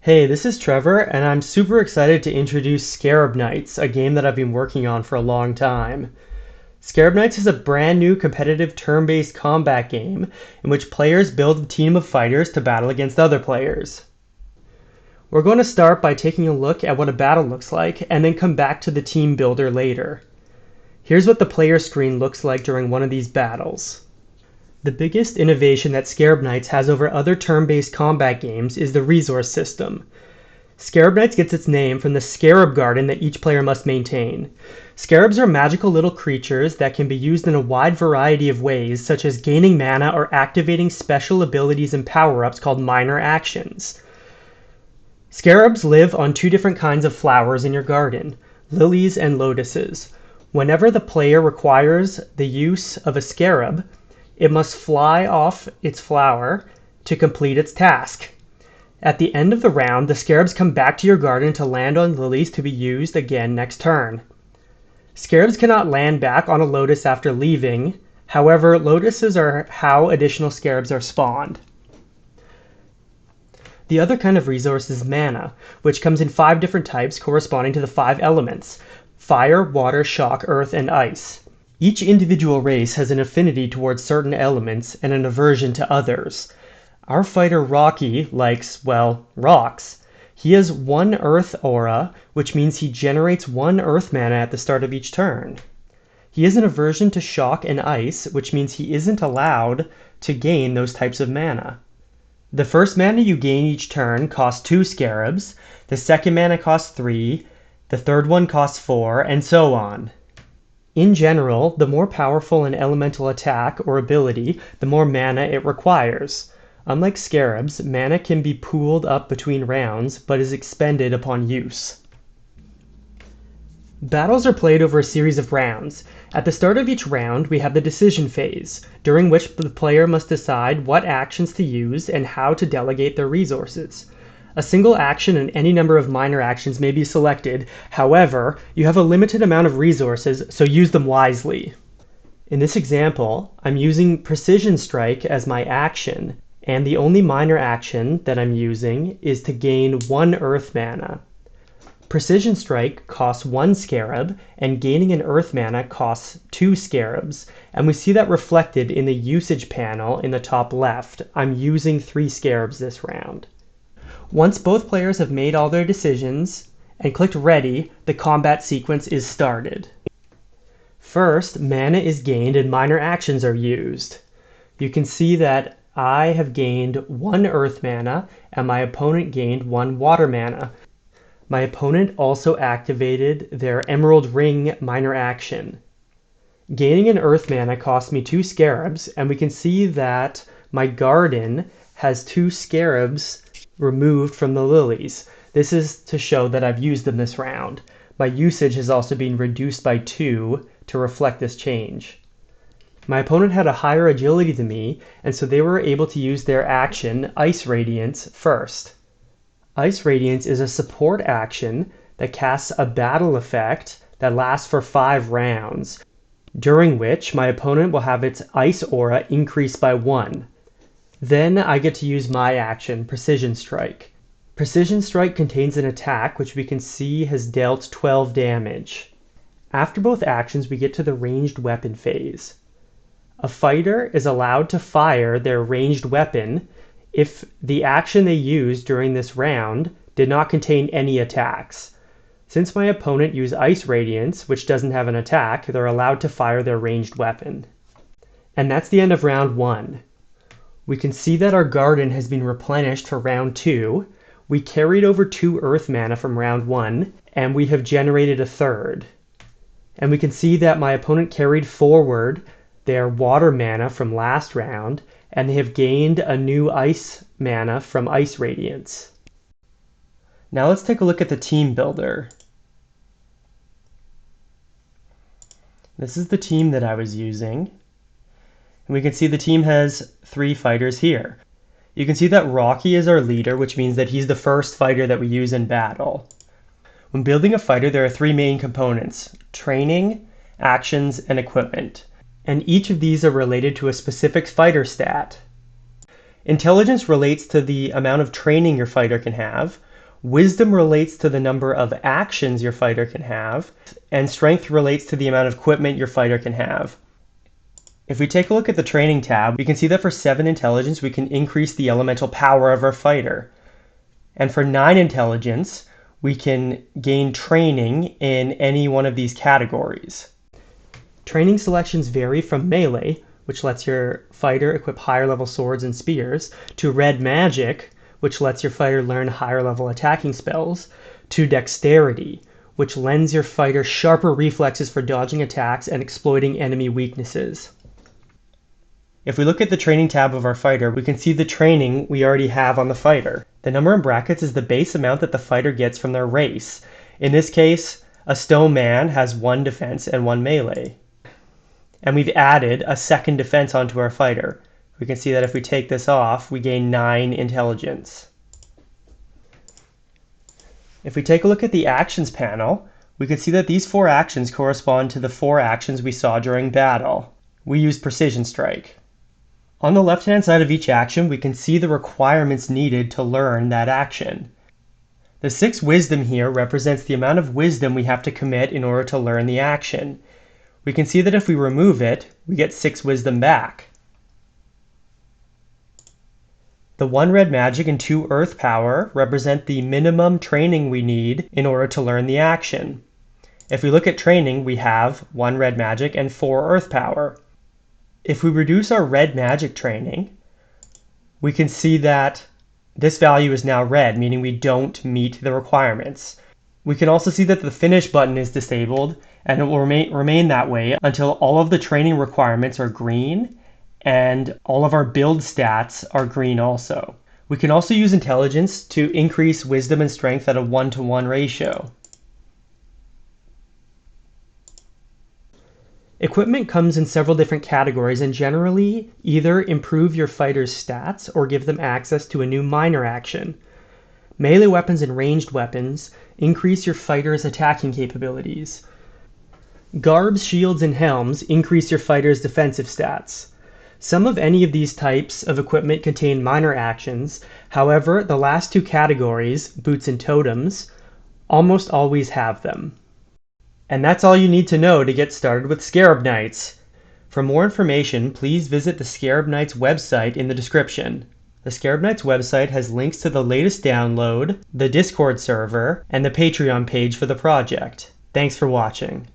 Hey, this is Trevor, and I'm super excited to introduce Scarab Knights, a game that I've been working on for a long time. Scarab Knights is a brand new competitive turn-based combat game in which players build a team of fighters to battle against other players. We're going to start by taking a look at what a battle looks like, and then come back to the team builder later. Here's what the player screen looks like during one of these battles. The biggest innovation that Scarab Knights has over other turn-based combat games is the resource system. Scarab Knights gets its name from the Scarab Garden that each player must maintain. Scarabs are magical little creatures that can be used in a wide variety of ways, such as gaining mana or activating special abilities and power-ups called minor actions. Scarabs live on two different kinds of flowers in your garden, lilies and lotuses. Whenever the player requires the use of a scarab, it must fly off its flower to complete its task. At the end of the round, the scarabs come back to your garden to land on lilies to be used again next turn. Scarabs cannot land back on a lotus after leaving. However, lotuses are how additional scarabs are spawned. The other kind of resource is mana, which comes in 5 different types corresponding to the 5 elements: fire, water, shock, earth, and ice. Each individual race has an affinity towards certain elements and an aversion to others. Our fighter Rocky likes, well, rocks. He has 1 earth aura, which means he generates 1 earth mana at the start of each turn. He has an aversion to shock and ice, which means he isn't allowed to gain those types of mana. The first mana you gain each turn costs 2 scarabs, the second mana costs 3, the third one costs 4, and so on. In general, the more powerful an elemental attack or ability, the more mana it requires. Unlike scarabs, mana can be pooled up between rounds, but is expended upon use. Battles are played over a series of rounds. At the start of each round, we have the decision phase, during which the player must decide what actions to use and how to delegate their resources. A single action and any number of minor actions may be selected. However, you have a limited amount of resources, so use them wisely. In this example, I'm using Precision Strike as my action, and the only minor action that I'm using is to gain 1 earth mana. Precision Strike costs 1 scarab, and gaining an earth mana costs 2 scarabs, and we see that reflected in the usage panel in the top left. I'm using 3 scarabs this round. Once both players have made all their decisions and clicked ready, the combat sequence is started. First, mana is gained and minor actions are used. You can see that I have gained 1 earth mana and my opponent gained 1 water mana. My opponent also activated their Emerald Ring minor action. Gaining an earth mana cost me 2 scarabs, and we can see that my garden has 2 scarabs removed from the lilies. This is to show that I've used them this round. My usage has also been reduced by 2 to reflect this change. My opponent had a higher agility than me, and so they were able to use their action, Ice Radiance, first. Ice Radiance is a support action that casts a battle effect that lasts for 5 rounds, during which my opponent will have its ice aura increased by 1. Then I get to use my action, Precision Strike. Precision Strike contains an attack which we can see has dealt 12 damage. After both actions, we get to the ranged weapon phase. A fighter is allowed to fire their ranged weapon if the action they used during this round did not contain any attacks. Since my opponent used Ice Radiance, which doesn't have an attack, they're allowed to fire their ranged weapon. And that's the end of round 1. We can see that our garden has been replenished for round 2. We carried over 2 earth mana from round 1, and we have generated a third. And we can see that my opponent carried forward their water mana from last round, and they have gained a new ice mana from Ice Radiance. Now let's take a look at the team builder. This is the team that I was using. And we can see the team has 3 fighters here. You can see that Rocky is our leader, which means that he's the first fighter that we use in battle. When building a fighter, there are 3 main components: training, actions, and equipment. And each of these are related to a specific fighter stat. Intelligence relates to the amount of training your fighter can have, Wisdom relates to the number of actions your fighter can have, and strength relates to the amount of equipment your fighter can have. If we take a look at the training tab, we can see that for 7 intelligence, we can increase the elemental power of our fighter. And for 9 intelligence, we can gain training in any one of these categories. Training selections vary from melee, which lets your fighter equip higher level swords and spears, to red magic, which lets your fighter learn higher level attacking spells, to dexterity, which lends your fighter sharper reflexes for dodging attacks and exploiting enemy weaknesses. If we look at the training tab of our fighter, we can see the training we already have on the fighter. The number in brackets is the base amount that the fighter gets from their race. In this case, a stone man has 1 defense and 1 melee. And we've added a 2nd defense onto our fighter. We can see that if we take this off, we gain 9 intelligence. If we take a look at the actions panel, we can see that these 4 actions correspond to the 4 actions we saw during battle. We used Precision Strike. On the left-hand side of each action, we can see the requirements needed to learn that action. The 6 wisdom here represents the amount of wisdom we have to commit in order to learn the action. We can see that if we remove it, we get 6 wisdom back. The 1 red magic and 2 earth power represent the minimum training we need in order to learn the action. If we look at training, we have 1 red magic and 4 earth power. If we reduce our red magic training, we can see that this value is now red, meaning we don't meet the requirements. We can also see that the finish button is disabled, and it will remain that way until all of the training requirements are green and all of our build stats are green also. We can also use intelligence to increase wisdom and strength at a 1-to-1 ratio. Equipment comes in several different categories and generally either improve your fighter's stats or give them access to a new minor action. Melee weapons and ranged weapons increase your fighter's attacking capabilities. Garbs, shields, and helms increase your fighter's defensive stats. Some of any of these types of equipment contain minor actions, however, the last 2 categories, boots and totems, almost always have them. And that's all you need to know to get started with Scarab Knights. For more information, please visit the Scarab Knights website in the description. The Scarab Knights website has links to the latest download, the Discord server, and the Patreon page for the project. Thanks for watching.